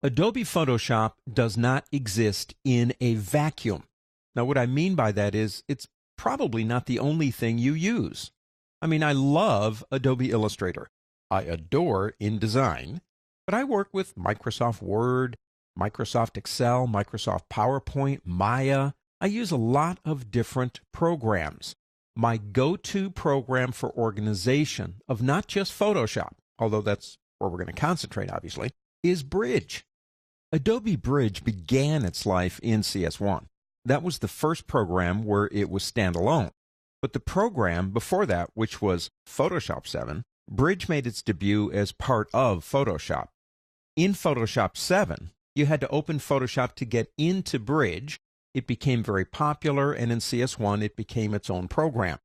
Adobe Photoshop does not exist in a vacuum. Now, what I mean by that is it's probably not the only thing you use. I mean, I love Adobe Illustrator. I adore InDesign, but I work with Microsoft Word, Microsoft Excel, Microsoft PowerPoint, Maya. I use a lot of different programs. My go-to program for organization of not just Photoshop, although that's where we're going to concentrate, obviously, is Bridge. Adobe Bridge began its life in CS1. That was the first program where it was standalone. But the program before that, which was Photoshop 7, Bridge made its debut as part of Photoshop. In Photoshop 7, you had to open Photoshop to get into Bridge. It became very popular, and in CS1, it became its own program.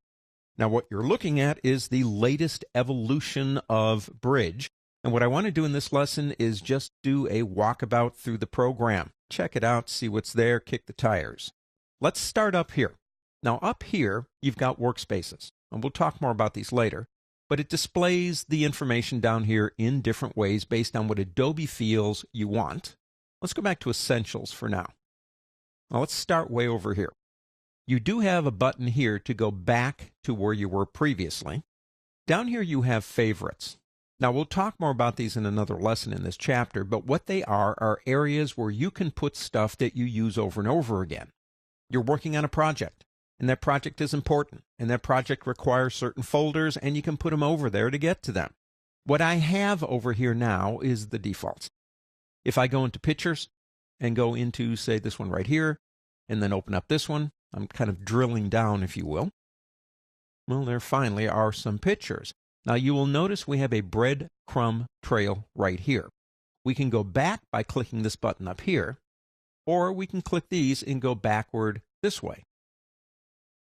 Now, what you're looking at is the latest evolution of Bridge. And what I want to do in this lesson is just do a walkabout through the program. Check it out, see what's there, kick the tires. Let's start up here. Now, up here, you've got workspaces, and we'll talk more about these later, but it displays the information down here in different ways based on what Adobe feels you want. Let's go back to Essentials for now. Now, let's start way over here. You do have a button here to go back to where you were previously. Down here, you have Favorites. Now, we'll talk more about these in another lesson in this chapter, but what they are areas where you can put stuff that you use over and over again. You're working on a project, and that project is important, and that project requires certain folders, and you can put them over there to get to them. What I have over here now is the defaults. If I go into Pictures and go into, say, this one right here, and then open up this one, I'm kind of drilling down, if you will. Well, there finally are some pictures. Now, you will notice we have a breadcrumb trail right here. We can go back by clicking this button up here, or we can click these and go backward this way.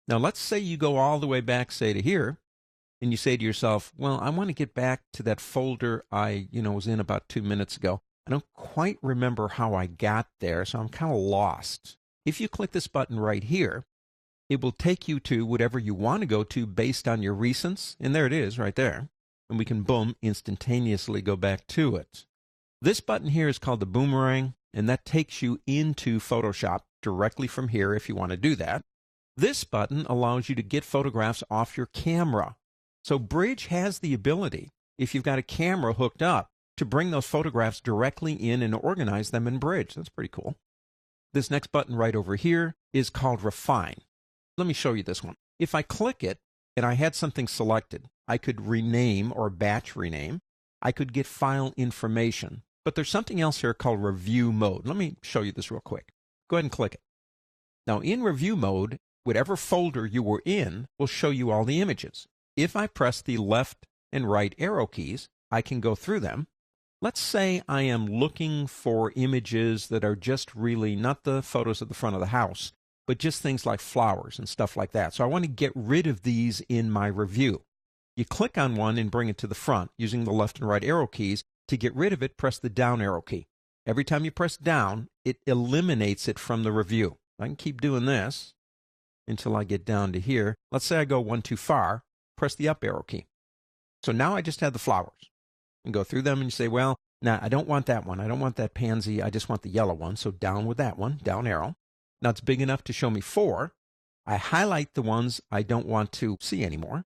Now, let's say you go all the way back, say, to here, and you say to yourself, well, I want to get back to that folder I was in about 2 minutes ago. I don't quite remember how I got there, so I'm kind of lost. If you click this button right here, it will take you to whatever you want to go to based on your recents, and there it is right there. And we can, boom, instantaneously go back to it. This button here is called the boomerang, and that takes you into Photoshop directly from here if you want to do that. This button allows you to get photographs off your camera. So Bridge has the ability, if you've got a camera hooked up, to bring those photographs directly in and organize them in Bridge. That's pretty cool. This next button right over here is called Refine. Let me show you this one. If I click it and I had something selected, I could rename or batch rename. I could get file information. But there's something else here called Review Mode. Let me show you this real quick. Go ahead and click it. Now, in Review Mode, whatever folder you were in will show you all the images. If I press the left and right arrow keys, I can go through them. Let's say I am looking for images that are just really not the photos of the front of the house, but just things like flowers and stuff like that. So I want to get rid of these in my review. You click on one and bring it to the front using the left and right arrow keys. To get rid of it, press the down arrow key. Every time you press down, it eliminates it from the review. I can keep doing this until I get down to here. Let's say I go one too far, press the up arrow key. So now I just have the flowers. And go through them and you say, well, now I don't want that one. I don't want that pansy. I just want the yellow one. So down with that one, down arrow. Now it's big enough to show me 4. I highlight the ones I don't want to see anymore.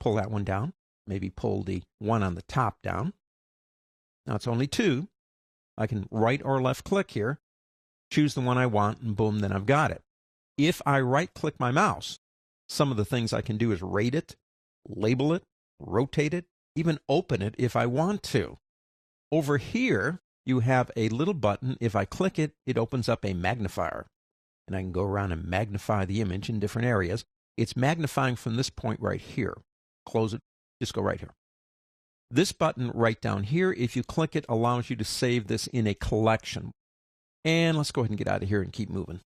Pull that one down. Maybe pull the one on the top down. Now it's only 2. I can right or left click here, choose the one I want, and boom, then I've got it. If I right click my mouse, some of the things I can do is rate it, label it, rotate it, even open it if I want to. Over here, you have a little button. If I click it, it opens up a magnifier. And I can go around and magnify the image in different areas. It's magnifying from this point right here. Close it, just go right here. This button right down here, if you click it, allows you to save this in a collection. And let's go ahead and get out of here and keep moving.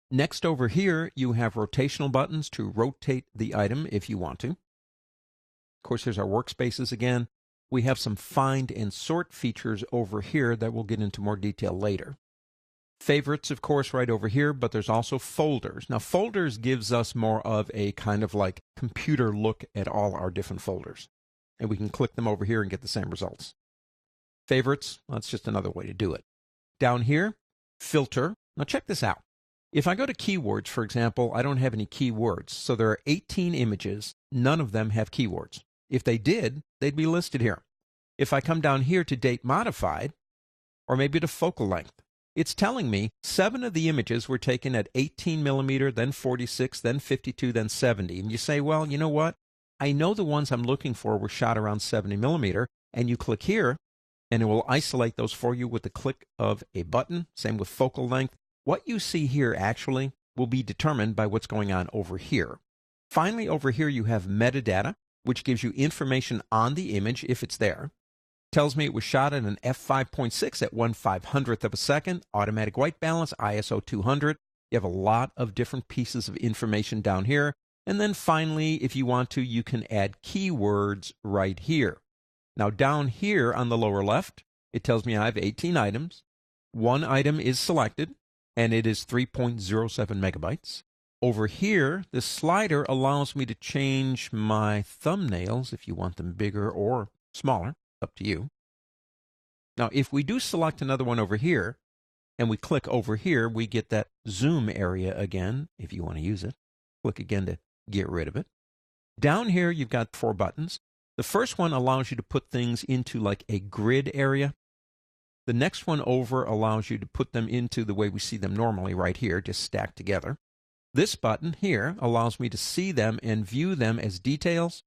Next over here, you have rotational buttons to rotate the item if you want to. Of course, here's our workspaces again. We have some find and sort features over here that we'll get into more detail later. Favorites, of course, right over here, but there's also folders. Now, folders gives us more of a kind of like computer look at all our different folders. And we can click them over here and get the same results. Favorites, that's just another way to do it. Down here, filter. Now check this out. If I go to keywords, for example, I don't have any keywords. So there are 18 images. None of them have keywords. If they did, they'd be listed here. If I come down here to date modified, or maybe to focal length, it's telling me 7 of the images were taken at 18 millimeter, then 46, then 52, then 70. And you say, well, you know what? I know the ones I'm looking for were shot around 70 millimeter. And you click here, and it will isolate those for you with the click of a button. Same with focal length. What you see here actually will be determined by what's going on over here. Finally, over here you have metadata, which gives you information on the image if it's there. Tells me it was shot at an f5.6 at 1/500th of a second, automatic white balance, ISO 200. You have a lot of different pieces of information down here. And then finally, if you want to, you can add keywords right here. Now down here on the lower left, it tells me I have 18 items. One item is selected, and it is 3.07 megabytes. Over here, this slider allows me to change my thumbnails if you want them bigger or smaller. Up to you. Now, if we do select another one over here, and we click over here, we get that zoom area again, if you want to use it. Click again to get rid of it. Down here, you've got 4 buttons. The first one allows you to put things into like a grid area. The next one over allows you to put them into the way we see them normally right here, just stacked together. This button here allows me to see them and view them as details.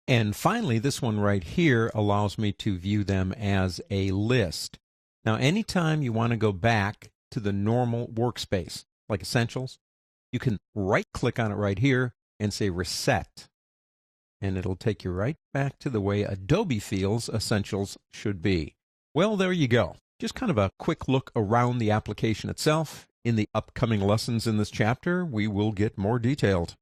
And finally, this one right here allows me to view them as a list. Now, anytime you want to go back to the normal workspace, like Essentials, you can right-click on it right here and say Reset. And it'll take you right back to the way Adobe feels Essentials should be. Well, there you go. Just kind of a quick look around the application itself. In the upcoming lessons in this chapter, we will get more detailed.